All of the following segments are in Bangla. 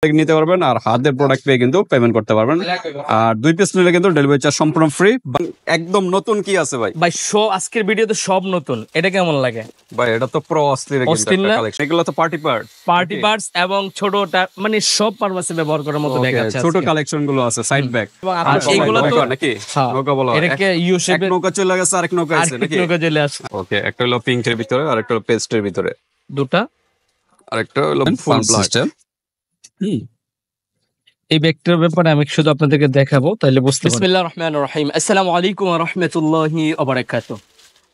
নিতে পারবেন আর হাতের প্রোডাক্ট পেয়ে কিন্তু পেমেন্ট করতে পারবেন। আর 2 পিস নিলে কিন্তু ডেলিভারি চার্জ সম্পূর্ণ ফ্রি। একদম নতুন কি আছে ভাই? ভাই আজকের ভিডিওতে সব নতুন, এটা কেমন লাগে ভাই? এটা তো প্রো অস্থির একটা কালেকশন। এগুলো তো পার্টি পার্টস এবং ছোটটা মানে সব পারপাসে ব্যবহার করার মতো ব্যাগ আছে। ছোট কালেকশন গুলো আছে, সাইড ব্যাগ। আর এগুলো তো নাকি নৌকা বলা হয়, এটাকে ইউ শেপে এক নৌকা চলে গেছে, আরেক নৌকা আছে নাকি? নৌকা চলে আসে। ওকে, একটা হলো পিঙ্কের ভিতরে আর একটা হলো পেস্টের ভিতরে, দুটা। আরেকটা হলো ফুল সিস্টেম। এই ব্যাগটার ব্যাপারে আমি শুধু আপনাদেরকে দেখাবো, তাহলে বুঝতে পারবেন। বিসমিল্লাহির রহমানির রহিম। আসসালামু আলাইকুম ওয়া রাহমাতুল্লাহি ওয়া বারাকাতুহু।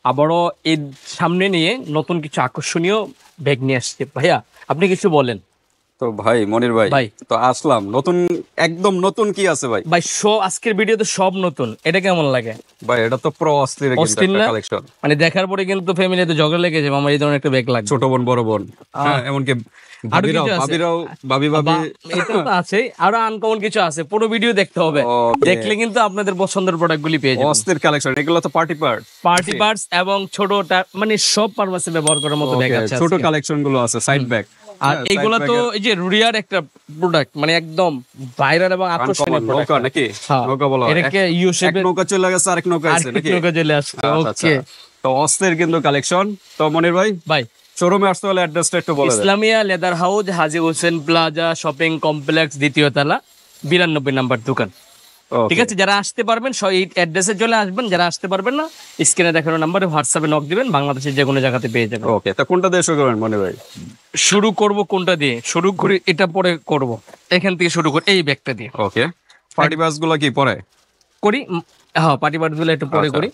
আবারো এই সামনে নিয়ে নতুন কিছু আকর্ষণীয় ব্যাগ নিয়ে আসছে। ভাইয়া আপনি কিছু বলেন। তো ভাই মনির ভাই তো আসলাম নতুন, একদম নতুন কি আছে ভাই? ভাই আজকের ভিডিওতে সব নতুন, এটা কেমন লাগে ভাই? এটা তো প্রো অস্থির একটা কালেকশন। মানে দেখার পরে কিন্তু ফ্যামিলিতে ঝগড়া লেগে যাবে, আমার এই ধরনের একটা ব্যাগ লাগবে। ছোট বোন বড় বোন, হ্যাঁ, এমনকি ভাবি এটা তো আছে, আরো আনকমন কিছু আছে। পুরো ভিডিও দেখতে হবে, দেখলে কিন্তু আপনাদের পছন্দের প্রোডাক্টগুলি পেয়ে যাবেন। অস্থির কালেকশন। এগুলো তো পার্টি পার্টস এবং ছোটটা মানে সব পারপাসে ব্যবহার করার মতো ব্যাগ আছে। ছোট কালেকশন গুলো আছে, সাইড ব্যাগ। আর এগুলো তো এই যে রিয়ার একটা প্রোডাক্ট, মানে একদম ভাইরাল এবং আকর্ষণীয় প্রোডাক্ট নাকি? নৌকা বলা হয়, এটাকে ইউ শেপে নৌকা চলে গেছে, আরেক নৌকা আছে নাকি? নৌকা চলে আসে। ওকে, তো অস্থির কিন্তু কালেকশন। তো মনির ভাই শোরুমে আসতে হলে অ্যাড্রেসটা একটু বলে দেন। ইসলামিয়া লেদার হাউস, হাজী হোসেন প্লাজা শপিং কমপ্লেক্স, দ্বিতীয় তলা, 92 নম্বর দোকান। ঠিক আছে, যারা আসতে পারবেন এই অ্যাড্রেসে চলে আসবেন, যারা আসতে পারবেন না স্ক্রিনে দেখানো নম্বরে হোয়াটসঅ্যাপে নক দিবেন, বাংলাদেশের যে কোনো জায়গাতে পেয়ে যাবেন। ওকে, তা কোনটা দিয়ে শুরু করবেন মনির ভাই? শুরু করব কোনটা দিয়ে? শুরু করি এটা পরে করব, এখান থেকে শুরু করি এই ব্যাগটা দিয়ে। ওকে, পার্টি বাস গুলো কি পরে করি? হ্যাঁ, পার্টি বাস গুলো একটু পরে করি।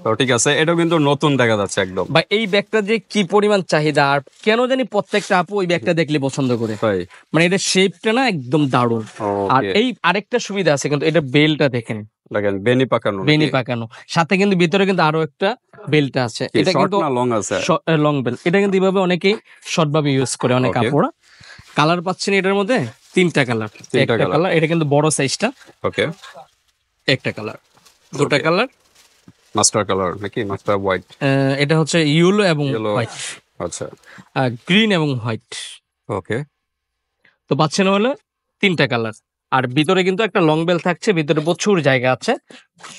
তো ঠিক আছে, এটাও কিন্তু নতুন দেখা যাচ্ছে একদম। ভাই এই ব্যাগটা যে কি পরিমাণ চাহিদা, আর কেন জানি প্রত্যেকটা আপু ওই ব্যাগটা দেখলে পছন্দ করে। মানে এটা শেপটা না একদম দারুণ। আর এই আরেকটা সুবিধা আছে কিন্তু, এটা বেলটা দেখেন, বেনি পাকানো, সাথে কিন্তু ভিতরে কিন্তু আরো একটা বেলটা আছে। এটা কিন্তু লং আছে, লং বেল। এটা কিন্তু এইভাবে অনেকেই শর্ট ভাবে ইউজ করে, অনেক আপুরা। কালার পাচ্ছেন এটার মধ্যে তিনটা কালার। একটা কালার, এটা কিন্তু বড় সাইজটা। ওকে, একটা কালার, দুটা কালার, মাস্টার কালার নাকি মাস্টার হোয়াইট? এটা হচ্ছে ইয়েলো এবং হোয়াইট। আচ্ছা, গ্রিন এবং হোয়াইট। ওকে, তো পাচ্ছেন হলো তিনটা কালার। আর ভিতরে কিন্তু একটা লং বেল থাকছে, ভিতরে প্রচুর জায়গা আছে,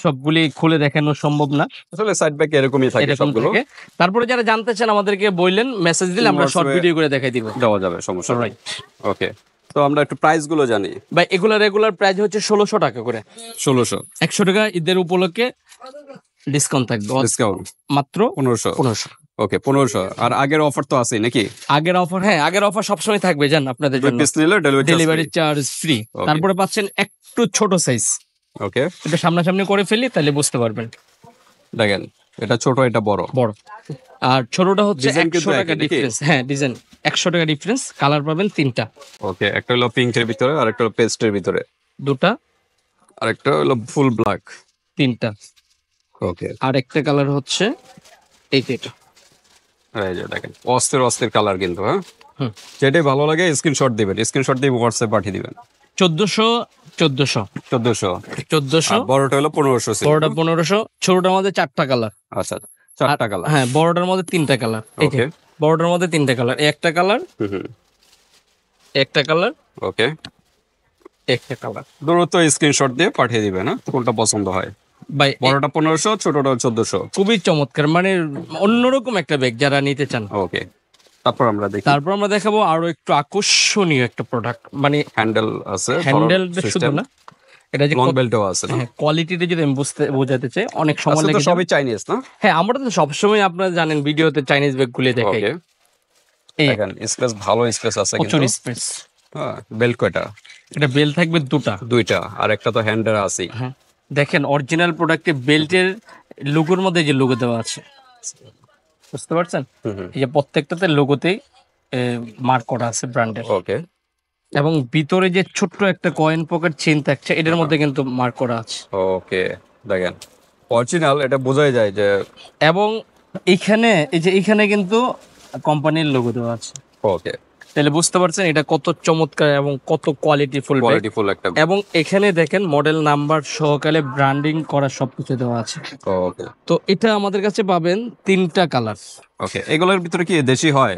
সবগুলি খুলে দেখানো সম্ভব না। আসলে সাইড ব্যাগ এরকমই থাকে সবগুলো। তারপরে যারা জানতে চান আমাদেরকে বললেন, মেসেজ দিলে আমরা শর্ট ভিডিও করে দেখাই দিব, দেওয়া যাবে, সমস্যা নাই। ওকে, তো আমরা একটু প্রাইস গুলো জানি ভাই। এগুলা রেগুলার প্রাইস হচ্ছে 1600 টাকা করে। 1600, 100 টাকা ঈদের উপলক্ষে ডিসকাউন্ট থাকবে, ডিসকাউন্ট মাত্র 1500। ওকে, 1500। আর আগের অফার তো আছে নাকি? আগের অফার, হ্যাঁ আগের অফার সবসময় থাকবে জান আপনাদের জন্য। Delivery charge free. তারপরে পাচ্ছেন একটু ছোট সাইজ। ওকে, এটা সামনাসামনি করে ফেলি তাহলে বুঝতে পারবেন। দেখেন, এটা ছোট, এটা বড়। আর ছোটটা হচ্ছে 100 টাকা ডিফারেন্স। হ্যাঁ, ডিজাইন 100 টাকা ডিফারেন্স। কালার পাবেন তিনটা। ওকে, একটা হলো পিঙ্কের ভিতরে, আর একটা হলো পেস্টের ভিতরে, দুটা। আর একটা হলো ফুল ব্ল্যাক, তিনটা। ওকে, আর একটা কালার হচ্ছে এইটা। এই যে দেখেন, অস্থির কালার কিন্তু। হ্যাঁ, যেটাই ভালো লাগে স্ক্রিনশট দিবেন, স্ক্রিনশট দিয়ে হোয়াটসঅ্যাপে পাঠিয়ে দিবেন। 1400। বড়টা হলো 1500। বড়টা 1500, ছোটটার মধ্যে 4টা কালার। আচ্ছা, 4টা কালার। হ্যাঁ, বড়টার মধ্যে 3টা কালার। ওকে, বড়টার মধ্যে 3টা কালার, একটা কালার, একটা কালার, ওকে, একটা কালার। দ্রুত স্ক্রিনশট দিয়ে পাঠিয়ে দিবেন, হ্যাঁ, কোনটা পছন্দ হয়। ভাই বড়টা 1500, ছোটটা 1400। খুবই চমৎকার, মানে অন্যরকম একটা ব্যাগ যারা নিতে চান। ওকে, তারপর আমরা দেখাবো আরো একটু আকর্ষণীয় একটা প্রোডাক্ট। মানে হ্যান্ডেল আছে, হ্যান্ডেল শুধু না, এটা যে লং বেল্টও আছে। হ্যাঁ, কোয়ালিটিটা যদি আমি বোঝাতে চাই, অনেক সময় লাগে। সবই চাইনিজ না? হ্যাঁ, আমরা তো সবসময় আপনারা জানেন ভিডিওতে চাইনিজ ব্যাগ গুলি দেখাই। দেখেন, স্পেস ভালো স্পেস আছে কিন্তু, প্রচুর স্পেস। হ্যাঁ, বেল্ট কয়টা? এটা বেল থাকবে দুইটা, আর একটা তো হ্যান্ডেল আছে। হ্যাঁ, দেখেন অরিজিনাল প্রোডাক্টে বেল্টের লোগোর মধ্যে যে লোগো দেওয়া আছে, বুঝতে পারছেন? এই যে প্রত্যেকটাতে লোগোতেই মার্ক করা আছে ব্র্যান্ডের। ওকে, এবং ভিতরে যে ছোট্ট একটা কয়েন পকেট চেইন থাকছে, এটার মধ্যে কিন্তু মার্ক করা আছে। ওকে, দেখেন অরিজিনাল, এটা বোঝাই যায় যে। এবং এইখানে কিন্তু কোম্পানির লোগো দেওয়া আছে। ওকে, তাহলে বুঝতে পারছেন এটা কত চমৎকার এবং কত কোয়ালিটিফুল একটা। এবং এখানে দেখেন মডেল নাম্বার সহকারে ব্র্যান্ডিং করা সবকিছু দেওয়া আছে। ওকে, তো এটা আমাদের কাছে পাবেন 3টা কালার। ওকে, এগুলোর ভিতরে কি দেশি হয়?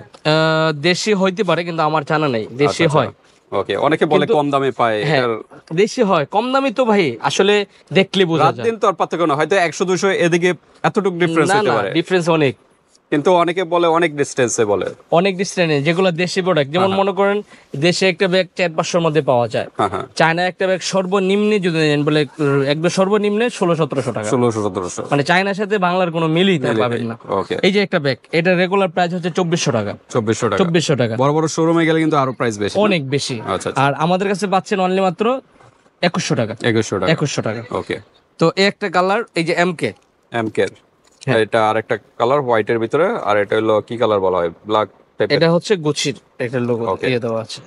দেশি হইতে পারে, কিন্তু আমার জানা নেই দেশি হয়। ওকে, অনেকে বলে কিন্তু- কম দামে পায়, হ্যাঁ, এটার দেশি হয় কম দামি তো ভাই, আসলে দেখলে বোঝা রাত যায়। দিন তো আর পার্থক্য না, হয়তো 100-200 এদিকে এতটুকু ডিফারেন্স না হতে না, পারে, ডিফারেন্স অনেক কিন্তু অনেকে বলে অনেক ডিস্টেন্সে বলে। অনেক ডিস্টেন্সে, যেগুলো দেশি প্রোডাক্ট, যেমন মনে করেন দেশে একটা ব্যাগ 400-500 মধ্যে পাওয়া যায়, হ্যাঁ হ্যাঁ, চায়না একটা ব্যাগ সর্বনিম্নে যদি নেন বলে একদম সর্বনিম্নে 1600-1700 টাকা। 1600-1700। মানে চায়নার সাথে বাংলার কোনো মিলই পাবেন না। ওকে, এই যে একটা ব্যাগ, এটা রেগুলার প্রাইস হচ্ছে 2400 টাকা। 2400 টাকা। 2400 টাকা বড় বড় শোরুমে গেলে কিন্তু আরো প্রাইস বেশি, অনেক বেশি। আচ্ছা আচ্ছা, আর আমাদের কাছে পাচ্ছেন অনলি মাত্র 2100 টাকা। 2100 টাকা। 2100 টাকা। ওকে, তো এই একটা কালার, এই যে এমকে, এমকের হ্যাঁ। এটা আরেকটা কালার হোয়াইটের ভিতরে, আর এটা হলো কি কালার বলা হয়, ব্ল্যাক টাইপের। এটা হচ্ছে গুচির একটা লোগো Okay. দিয়ে দেওয়া আছে।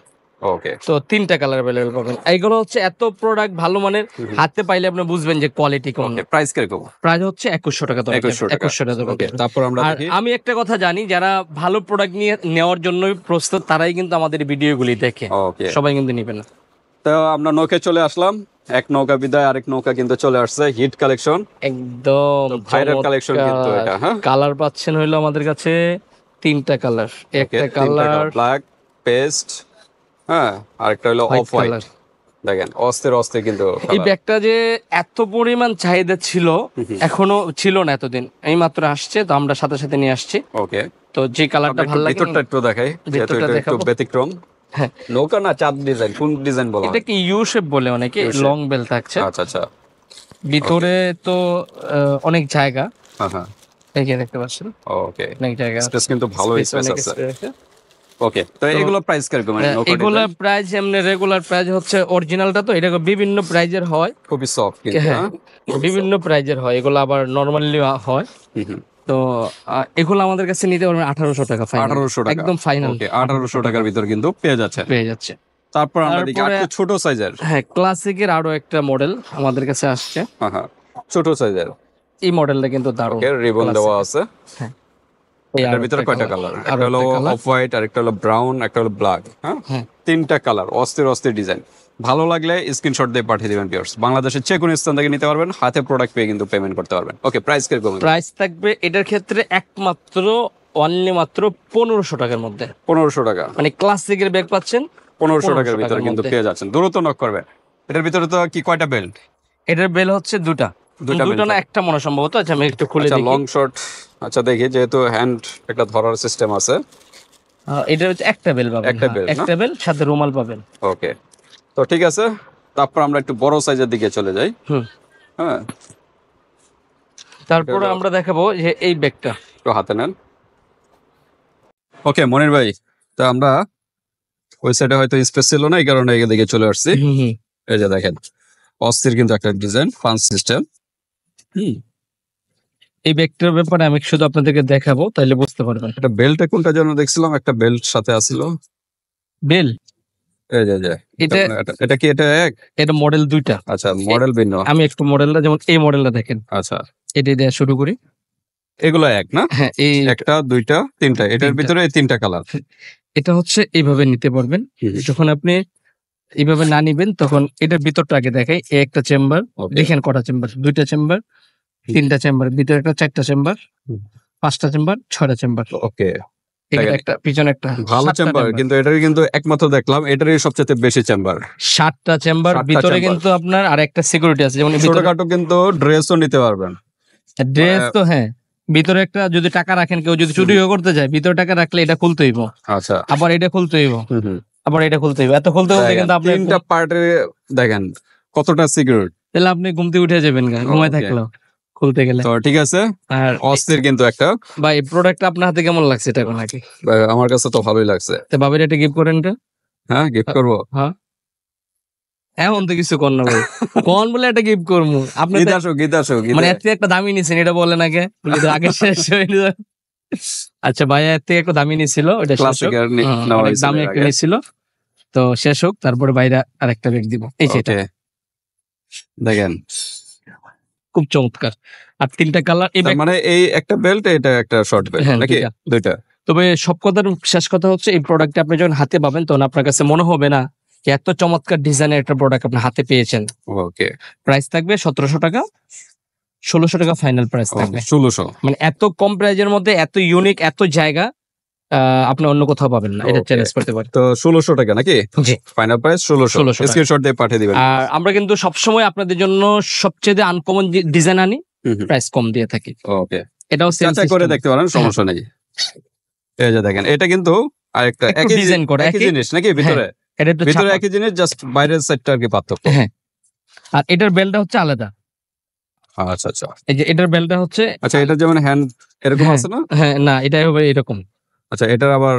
ওকে, তো 3টা কালার अवेलेबल পাবেন। এইগুলো হচ্ছে এত প্রোডাক্ট ভালো মানের, হাতে পাইলে আপনি বুঝবেন যে কোয়ালিটি কেমন। ওকে, প্রাইস কিরকম? প্রাইস হচ্ছে 2100 টাকা। 2100 টাকা। 2100 টাকা। ওকে, তারপর আমরা আর দেখি। আমি একটা কথা জানি, যারা ভালো প্রোডাক্ট নিয়ে নেওয়ার জন্য প্রস্তুত তারাই কিন্তু আমাদের ভিডিওগুলি দেখে, ওকে, সবাই কিন্তু নিবে না। তো আমরা নৌকায় চলে আসলাম, এক নৌকা বিদায় আরেক নৌকা কিন্তু চলে আসছে, হিট কালেকশন, একদম ভাইরাল কালেকশন কিন্তু এটা। হ্যাঁ, কালার পাচ্ছেন হইলো আমাদের কাছে 3টা কালার, একটা কালার ব্ল্যাক পেস্ট, হ্যাঁ, আরেকটা হলো অফ হোয়াইট। কালার। দেখেন অস্থির অস্থির কিন্তু এই colour। ব্যাগটা যে এত পরিমাণ চাহিদা ছিল, এখনো ছিল না এতদিন, এই মাত্র আসছে, তো আমরা সাথে সাথে নিয়ে আসছি। ওকে, তো যে কালারটা আমরা ভালো একটু লাগে, ভিতরটা একটু দেখাই, যেহেতু ভিতরটা এটা একটু দেখাবো। ব্যতিক্রম। হ্যাঁ, নৌকা না চাঁদ ডিজাইন, কোন ডিজাইন বলা এটা হয়? কি ইউ শেপ বলে অনেকে, U shape। লং বেল থাকছে আচ্ছা আচ্ছা, ভিতরে। তো অনেক জায়গা, হ্যাঁ হ্যাঁ, এই যে দেখতে পাচ্ছেন ওকে, অনেক জায়গা, স্পেস কিন্তু ভালো Space স্পেস অনেক আছে। space আছে। ওকে, তো এগুলো প্রাইস কিরকম? মানে নৌকা এগুলা design প্রাইস এমনি রেগুলার প্রাইস হচ্ছে অরিজিনালটা, তো এটা বিভিন্ন প্রাইজের হয়। খুবই সফট কিন্তু, হ্যাঁ, হ্যাঁ। বিভিন্ন প্রাইজের হয়, এগুলো আবার নরমালি হয়। হুম, হুম। তো এগুলো আমাদের কাছে নিতে পারবেন 1800 টাকা, 1800 টাকা, একদম ফাইনাল। ওকে, 1800 টাকার ভিতর কিন্তু পেয়ে যাচ্ছে। পেয়ে যাচ্ছে। তারপর আমরা দেখি তারপরে- একটু ছোট সাইজের, হ্যাঁ, ক্লাসিকের আরো একটা মডেল আমাদের কাছে আসছে। হ্যাঁ হ্যাঁ, ছোট সাইজের। এই মডেলটা কিন্তু দারুণ। ওকে, রিবন দেওয়া আছে। হ্যাঁ, এই এটার আরো ভিতরে একটা কয়টা colour, কালার? আরো একটা হলো একটা colour। অফ হোয়াইট, আর একটা হলো ব্রাউন, একটা হলো ব্ল্যাক। হ্যাঁ, হ্যাঁ। 3টা কালার, অস্থির অস্থির ডিজাইন। ভালো লাগলে স্ক্রিনশট দিয়ে পাঠিয়ে দিবেন ভিউয়ার্স। বাংলাদেশের যে কোনো স্থান থেকে নিতে পারবেন, হাতে প্রোডাক্ট পেয়ে কিন্তু পেমেন্ট করতে পারবেন। ওকে, প্রাইস কিরকম? প্রাইস থাকবে এটার ক্ষেত্রে একমাত্র অনলি মাত্র 1500 টাকার মধ্যে। 1500 টাকা। মানে ক্লাসিকের ব্যাগ পাচ্ছেন 1500 টাকার ভিতরে টাকার কিন্তু মধ্যে। পেয়ে যাচ্ছেন, দ্রুত নক করবেন। এটার ভিতরে তো কি কয়টা বেল্ট? এটার বেল হচ্ছে দুটা দুটা দুটো belt না একটা মনে হয় সম্ভবত। আচ্ছা আমি একটু খুলে আচ্ছা, দেখি। Long short. আচ্ছা দেখি, যেহেতু হ্যান্ড একটা ধরার সিস্টেম আছে। এটা হচ্ছে একটা বেল পাবেন, একটা হ্যাঁ, belt, না? একটা বেল সাথে রুমাল পাবেন। ওকে, তো ঠিক আছে। তারপর আমরা একটু বড় সাইজের দিকে চলে যাই। হুম। হ্যাঁ, তারপরে আমরা দেখাবো যে এই ব্যাগটা। একটু হাতে নেন। ওকে মনির ভাই, তো আমরা ওই সাইডে হয়তো স্পেস ছিল না, এই কারণে এদিকে চলে আসছি। এই যে দেখেন, অস্থির কিন্তু একটা ডিজাইন, পাঞ্চ সিস্টেম। এই ব্যাগটার ব্যাপারে আমি শুধু আপনাদেরকে দেখাবো, তাহলে বুঝতে পারবেন। এটা বেল্টটা কোনটা যেন দেখছিলাম, একটা বেল্ট সাথে আসছিল। বেল, এই যে যে এটা এটা কি এটা এক? এটা মডেল দুইটা। আচ্ছা, মডেল ভিন্ন। আমি একটু মডেলটা, যেমন এই মডেলটা দেখেন, আচ্ছা, এটা দিয়ে শুরু করি। এগুলো এক না? হ্যাঁ, এই একটা, দুইটা, তিনটা, এটার তিনটা। ভিতরে এই 3টা কালার। এটা হচ্ছে এইভাবে নিতে পারবেন। যখন আপনি এইভাবে না নিবেন, তখন এটার ভিতরটা আগে দেখাই। এই একটা চেম্বার, Okay. দেখেন কটা চেম্বার, দুইটা চেম্বার, তিনটা চেম্বার, ভিতরে একটা, চারটা চেম্বার, হুম। 5টা চেম্বার, 6টা চেম্বার, ওকে, এখানে দেখেন। একটা, পিছনে একটা, ভালো 7টা চেম্বার, chamber। কিন্তু এটারই কিন্তু একমাত্র দেখলাম এটারই সবচেয়ে বেশি চেম্বার। 7টা চেম্বার, 7টা ভিতরে chamber। কিন্তু আপনার আর একটা সিকিউরিটি আছে, যেমন ভিতরে ছোটখাটো কিন্তু ড্রেসও নিতে পারবেন। ড্রেস। তো হ্যাঁ, ভিতরে একটা যদি টাকা রাখেন, কেউ যদি চুরিও করতে যায়, ভিতরে টাকা রাখলে এটা খুলতে হইব, আচ্ছা, আবার এটা খুলতে হইব, আবার এটা খুলতে হইব, এত খুলতে খুলতে কিন্তু আপনি 3টা পার্টে দেখেন কতটা সিকিউর। তাহলে আপনি ঘুমতে উঠে যাবেন, ঘুমায় Okay. থাকলো খুলতে গেলে। তো ঠিক আছে, আর অস্থির কিন্তু একটা। ভাই, প্রোডাক্টটা আপনার হাতে কেমন লাগছে এটা এখন আগে? আমার কাছে তো ভালোই লাগছে। তো বাবির এটা গিফট করেন এটা। হ্যাঁ, গিফট করবো। হ্যাঁ, এমন তো কিছু কর না ভাই, কোন বলে একটা গিফট করবো আপনি গীত তো- আসো, গীত আসো, মানে এর থেকে একটা দামি নিছেন, এটা বলেন আগে, বলি তো আগে শেষ হয়ে যাবে। আচ্ছা ভাইয়া এর থেকে একটা দামি নিছিল, ওটা শেষ হোক। ক্লাসিকের নেওয়া অনেক হয়েছিল দামি এর একটা আগে। নিছিল, তো শেষ হোক, তারপরে বাইরে আরেকটা ব্যাগ দিব। এই যে এটা Okay. দেখেন, খুব চমৎকার। আর 3টা কালার এই তার ব্যাগ। মানে এই একটা বেল্ট, এটা একটা শর্ট বেল্ট হ্যাঁ, নাকি? দুইটা। দুইটা। তবে সব কথার শেষ কথা হচ্ছে, এই প্রোডাক্টটা আপনি যখন হাতে পাবেন, তখন আপনার কাছে মনে হবে না যে এত চমৎকার ডিজাইনের একটা প্রোডাক্ট আপনি হাতে পেয়েছেন। ওকে, প্রাইস থাকবে 1700 টাকা, 1600 টাকা ফাইনাল প্রাইস থাকবে। 1600। মানে এত কম প্রাইজের মধ্যে এত ইউনিক, এত জায়গা, আপনি অন্য কোথাও পাবেন না, এটা Okay. চ্যালেঞ্জ করতে পারেন। তো 1600 টাকা নাকি? জি। Final price 1600। 1600 টাকা। স্ক্রিনশট দিয়ে পাঠিয়ে দিবেন। আর আমরা কিন্তু সবসময় আপনাদের জন্য সবচেয়ে আনকমন ডিজাইন আনি, প্রাইস কম দিয়ে থাকি। ওকে, এটাও সেম যাচাই করে দেখতে পারেন, সমস্যা নেই। এই যে দেখেন, এটা কিন্তু আরেকটা একটু একই ডিজাইন করা, একই জিনিস নাকি? ভিতরে এটা একটু ভিতরে ছাপা। একই জিনিস, জাস্ট বাইরের সাইডটা আর কি পার্থক্য। হ্যাঁ, আর এটার বেলটা হচ্ছে আলাদা। আচ্ছা আচ্ছা এই যে এটার বেলটা হচ্ছে, আচ্ছা, এটা যেমন হ্যান্ড এরকম হ্যাঁ, আছে না? হ্যাঁ, না এটা হবে এরকম। আচ্ছা, এটার আবার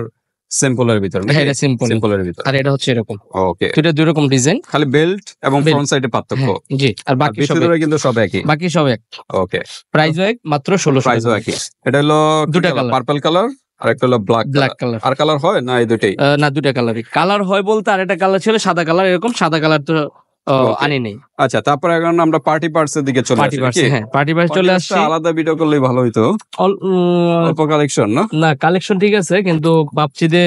সিম্পলের ভিতরে নাকি? হ্যাঁ, এটা সিম্পল, সিম্পলের ভিতরে। আর এটা হচ্ছে এরকম। ওকে, দুটো দুই রকম ডিজাইন, খালি বেল্ট এবং Belt। ফ্রন্ট সাইডে পার্থক্য। জি, আর আর বাকি সব ভিতরে কিন্তু সব একই। বাকি সব এক। ওকে, প্রাইস এক মাত্র 1600 প্রাইসও একই। এটা হলো দুটা colour। পার্পল কালার আর একটা হলো ব্ল্যাক ব্ল্যাক কালার। কালার। আর কালার হয় না? এই দুটেই। না, দুটা কালারই কালার হয় বলতে, আর একটা কালার ছিল সাদা কালার, এরকম সাদা কালার তো Okay. আনি নেই। আচ্ছা, তারপরে এখন আমরা পার্টি পার্টস এর দিকে চলে পার্টি আসি পার্স, নাকি? হ্যাঁ পার্টি পার্স চলে আসছে। আলাদা ভিডিও করলেই ভালো হইতো, অল্প কালেকশন না? না, কালেকশন ঠিক আছে, কিন্তু ভাবছি যে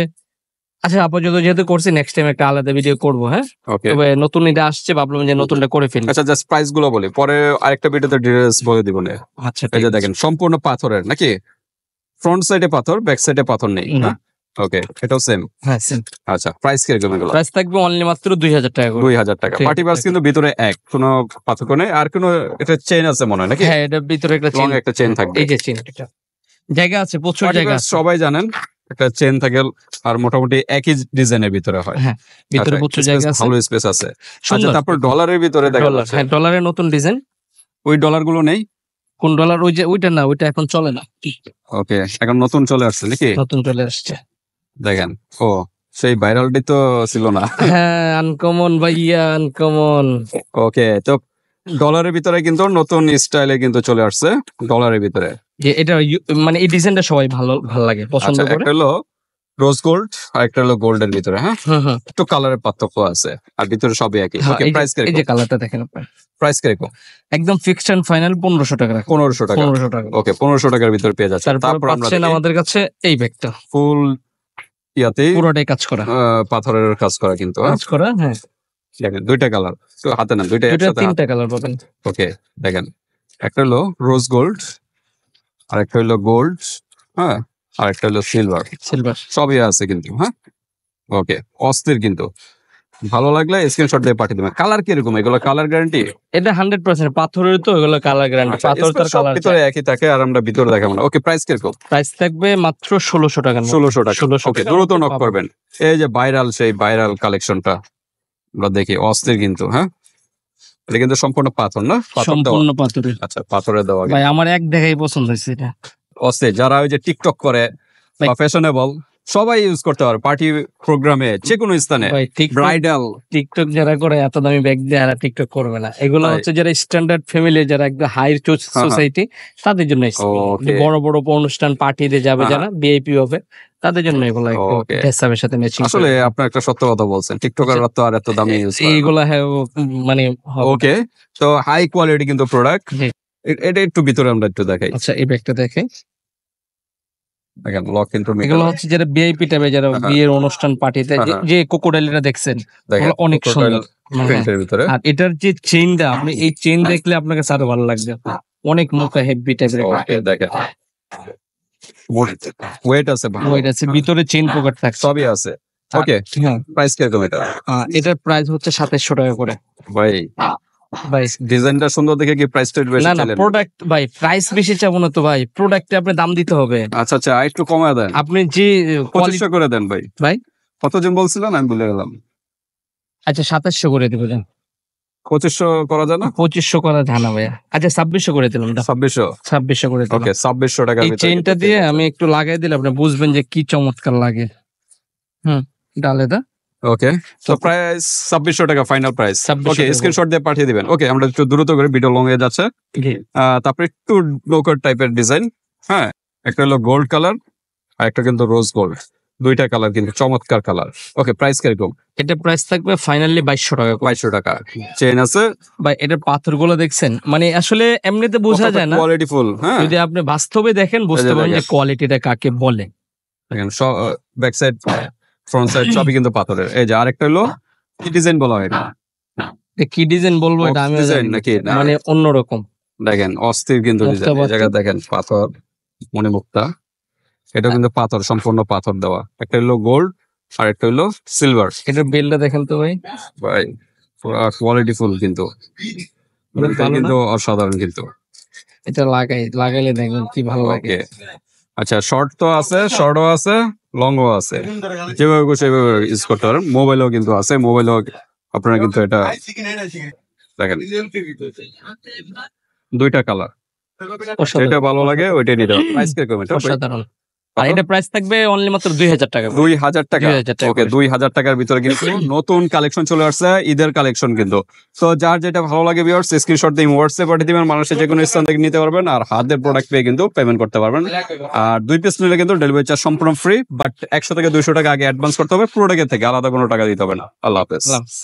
আচ্ছা আপাতত যেহেতু করছি, নেক্সট টাইম একটা আলাদা ভিডিও করবো। হ্যাঁ, ওকে, তবে নতুন এটা আসছে, ভাবলাম যে নতুনটা করে ফেলি। আচ্ছা জাস্ট প্রাইস গুলো বলি, পরে আরেকটা ভিডিওতে ডিটেইলস বলে দিব না। আচ্ছা, এই যে দেখেন, সম্পূর্ণ পাথরের নাকি? ফ্রন্ট সাইডে পাথর, ব্যাক সাইডে পাথর নেই। না। ওকে, এটাও সেম। হ্যাঁ, সেম আচ্ছা, প্রাইস কিরকম এগুলো? প্রাইস থাকবে অনলি মাত্র 2000 টাকা করে। 2000 টাকা। ঠিক পার্টি পার্স আছে। কিন্তু ভিতরে এক, কোনো পার্থক্য নেই। আর কোনো এটা চেইন আছে মনে হয় নাকি? হ্যাঁ, এটার ভিতরে একটা লং চেন, একটা চেইন থাকবে। এই যে চেন, এটা জায়গা আছে, প্রচুর Party জায়গা purse আছে। সবাই জানেন, একটা চেইন থাকে আর মোটামুটি একই ডিজাইনের ভিতরে হয়। হ্যাঁ, ভিতরে আচ্ছা, প্রচুর space, জায়গা আছে, ভালো স্পেস আছে। আচ্ছা, সুন্দর। তারপর ডলারের ভিতরে দেখা ডলার, যাচ্ছে। হ্যাঁ ডলারের নতুন ডিজাইন। ওই ডলার গুলো নেই? কোন ডলার? ওই যে ওইটা না, ওইটা এখন চলে না, ওকে, এখন নতুন চলে আসছে নাকি? নতুন চলে আসছে। দেখেন, ও সেই ভাইরালটি তো ছিল না। হ্যাঁ, আনকমন ভাইয়া, আনকমন। ওকে, তো ডলারের ভিতরে কিন্তু নতুন স্টাইলে কিন্তু চলে আসছে ডলারের ভিতরে। যে এটা মানে এই ডিজাইনটা সবাই ভালো লাগে, পছন্দ আচ্ছা, করে। একটা হলো রোজ গোল্ড আর একটা হলো গোল্ডের ভিতরে। হ্যাঁ, হুম হুম। একটু কালারের পার্থক্য আছে, আর ভিতরে সবই একই। হ্যাঁ, ওকে, এই যে- প্রাইস এই যে কিরকম? কালারটা দেখেন আপনার, প্রাইস কিরকম? একদম ফিক্সড এন্ড ফাইনাল 1500 টাকা রাখুন। 1500 টাকা। 1500 টাকা। ওকে, 1500 টাকার ভিতরে পেয়ে যাচ্ছে। তারপর তারপর আমরা পাচ্ছেন আমাদের কাছে এই ব্যাগটা, ফুল ইয়াতেই পুরোটাই কাজ করা, পাথরের কাজ করা কিন্তু। হ্যাঁ, কাজ করা। হ্যাঁ, দেখেন দুইটা কালার, তো হাতে না দুইটা দুইটা একসাথে। তিনটা কালার পাবেন। ওকে, দেখেন, একটা হলো রোজ গোল্ড, আর একটা হলো গোল্ড, হ্যাঁ, আর একটা হলো সিলভার। সিলভার। সবই আছে কিন্তু। হ্যাঁ, ওকে, অস্থির কিন্তু। ভালো লাগলে স্ক্রিনশট দিয়ে পাঠিয়ে দেবেন। কালার কিরকম এগুলো? Colour guarantee? এটা 100% পাথরের, তো এগুলো কালার গ্যারান্টি, পাথর তার কালার ভিতরে একই থাকে, আর আমরা ভিতরে দেখাবো না। ওকে, প্রাইস কিরকম? প্রাইস থাকবে মাত্র 1600 টাকা। 1600 টাকা। 1600 ওকে, টাকা দ্রুত নক পাবেন। করবেন। এই যে ভাইরাল, সেই ভাইরাল কালেকশনটা আমরা দেখি, অস্থির কিন্তু। হ্যাঁ, এটা কিন্তু সম্পূর্ণ পাথর না? পাথর দেওয়া? সম্পূর্ণ পাথরের। আচ্ছা, পাথরে দেওয়া। ভাই আমার এক দেখাই পছন্দ হয়েছে এটা। অস্থির। যারা ওই যে টিকটক করে বা ফ্যাশনেবল, সবাই ইউজ করতে পারে পার্টি প্রোগ্রামে, যে কোনো স্থানে, ভাই ব্রাইডাল। টিকটক যারা করে এত দামি ব্যাগ দিয়ে আর টিকটক করবে না। এগুলো তাই। হচ্ছে যারা স্ট্যান্ডার্ড ফ্যামিলি, যারা একদম হাই হ্যাঁ। সোসাইটি, তাদের জন্য Okay. বড় বড় অনুষ্ঠান পার্টিতে যাবে, হ্যাঁ। যারা ভিআইপি হবে, তাদের জন্য এগুলো একটু Okay. ড্রেসআপের সাথে ম্যাচিং। আসলে আপনার একটা সত্য কথা বলছেন, টিকটকাররা তো আর এত দামি ইউজ করে না। এইগুলা হ্যাঁ মানে হবে। ওকে, তো হাই কোয়ালিটি কিন্তু প্রোডাক্ট। জি। এটা একটু ভিতরে আমরা একটু দেখাই। আচ্ছা, এই ব্যাগটা দেখে, দেখেন, লক কিন্তু এগুলো হচ্ছে যারা ভিআইপি টাইপে, যারা হ্যাঁ। বিয়ের অনুষ্ঠান পার্টিতে, হ্যাঁ। যে কোকোডাইলটা দেখছেন, দেখেন ওগুলো অনেক সুন্দর। হ্যাঁ। প্রিন্টের ভিতরে। আর এটার যে চেইনটা, আপনি এই চেইন দেখলে আপনার কাছে আরো ভালো লাগবে, অনেক মোটা হেভি টাইপের। ওকে, দেখেন ওয়েট আছে, ওইটা আছে, ভিতরে চেইন পকেট থাকছে। সবই আছে। ওকে, হ্যাঁ, প্রাইস কিরকম এটা? এটার প্রাইস হচ্ছে 2700 টাকা করে। ভাই, ভাই ডিজাইনটা সুন্দর দেখে কি প্রাইসটা বেশি না না, চাইলেন? প্রোডাক্ট ভাই, প্রাইস বেশি চাবো না তো ভাই, প্রোডাক্টে আপনি দাম দিতে হবে। আচ্ছা আচ্ছা, একটু কমায় দেন, আপনি যে 2500 করে দেন ভাই। ভাই কতজন বলছিলেন? আমি ভুলে গেলাম। আচ্ছা 2700 করে দেবো, যান 2500 করা যায় না? 2500 করা জানা ভাইয়া। আচ্ছা 2600 করে দিলাম, 2600। 2600 করে দিলাম। ওকে, 2600 টাকা। এই চেইনটা দিয়ে আমি একটু লাগাই দিলে আপনি বুঝবেন যে কি চমৎকার লাগে। ডালে দা। ওকে, তো প্রাইস 2600 টাকা ফাইনাল প্রাইস। 2600 ওকে, টাকা। স্ক্রিনশট দিয়ে পাঠিয়ে দিবেন। ওকে, আমরা একটু দ্রুত করে, ভিডিও লং হয়ে যাচ্ছে। জি। তারপরে একটু লোকার টাইপের ডিজাইন। হ্যাঁ, একটা হলো গোল্ড কালার, আর একটা কিন্তু রোজ গোল্ড। দুইটা কালার কিন্তু চমৎকার কালার। ওকে, প্রাইস কিরকম? এটা প্রাইস থাকবে ফাইনালি 2200 টাকা করে। 2200 টাকা। চেইন আছে, ভাই এটার পাথরগুলো দেখছেন, মানে আসলে এমনিতে বোঝা যায় না, কোয়ালিটি ফুল। হ্যাঁ, যদি আপনি বাস্তবে দেখেন বুঝতে পারবেন যে কোয়ালিটিটা কাকে বলে। দেখেন ব্যাক সাইড, ফ্রন্ট সাইড সবই কিন্তু পাথরের। এই যে আরেকটা হলো, কি ডিজাইন বলা হয় এটা? এটা কি ডিজাইন বলবো, এটা আমি ডিজাইন নাকি? না, মানে অন্যরকম। দেখেন অস্থির কিন্তু মুক্তা ডিজাইন। এই পাথর। জায়গায় দেখেন পাথর, মণিমুক্তা, এটা কিন্তু পাথর, সম্পূর্ণ পাথর দেওয়া। একটা হলো গোল্ড আর একটা হলো সিলভার। এটার বেলটা দেখেন তো ভাই, ভাই পুরো কোয়ালিটি ফুল কিন্তু, অনেক এটা ভালো না? কিন্তু অসাধারণ কিন্তু। এটা লাগাইলে দেখবেন কি ভালো লাগে। ওকে, আচ্ছা শর্ট তো আছে, শর্টও আছে, লংও আছে, যেভাবে খুশি সেভাবে ইউজ করতে পারেন। মোবাইলও কিন্তু আছে, মোবাইলও আপনারা কিন্তু এটা দেখেন, দুইটা কালার, যেটা ভালো লাগে ওইটাই নিতে পারেন। প্রাইস কিরকম এটা ভাই? অসাধারণ। আর এটা প্রাইস থাকবে অনলি মাত্র 2000 টাকা। 2000 টাকা। 2000 টাকা ওকে, করে। 2000 টাকার ভিতরে কিন্তু নতুন কালেকশন চলে আসছে, ঈদের কালেকশন কিন্তু। তো যার যেটা ভালো লাগে ভিউয়ার্স, স্ক্রিনশট দিয়ে হোয়াটসঅ্যাপ পাঠিয়ে দিবেন, মানুষের যে কোনো স্থান থেকে নিতে পারবেন, আর হাতের প্রোডাক্ট পেয়ে কিন্তু পেমেন্ট করতে পারবেন। আর 2 পিস নিলে কিন্তু ডেলিভারি চার্জ সম্পূর্ণ ফ্রি, বাট 100 থেকে 200 টাকা আগে অ্যাডভান্স করতে হবে প্রোডাক্টের থেকে, আলাদা কোনো টাকা দিতে হবে না। আল্লাহ হাফেজ। আল্লাহ হাফেজ।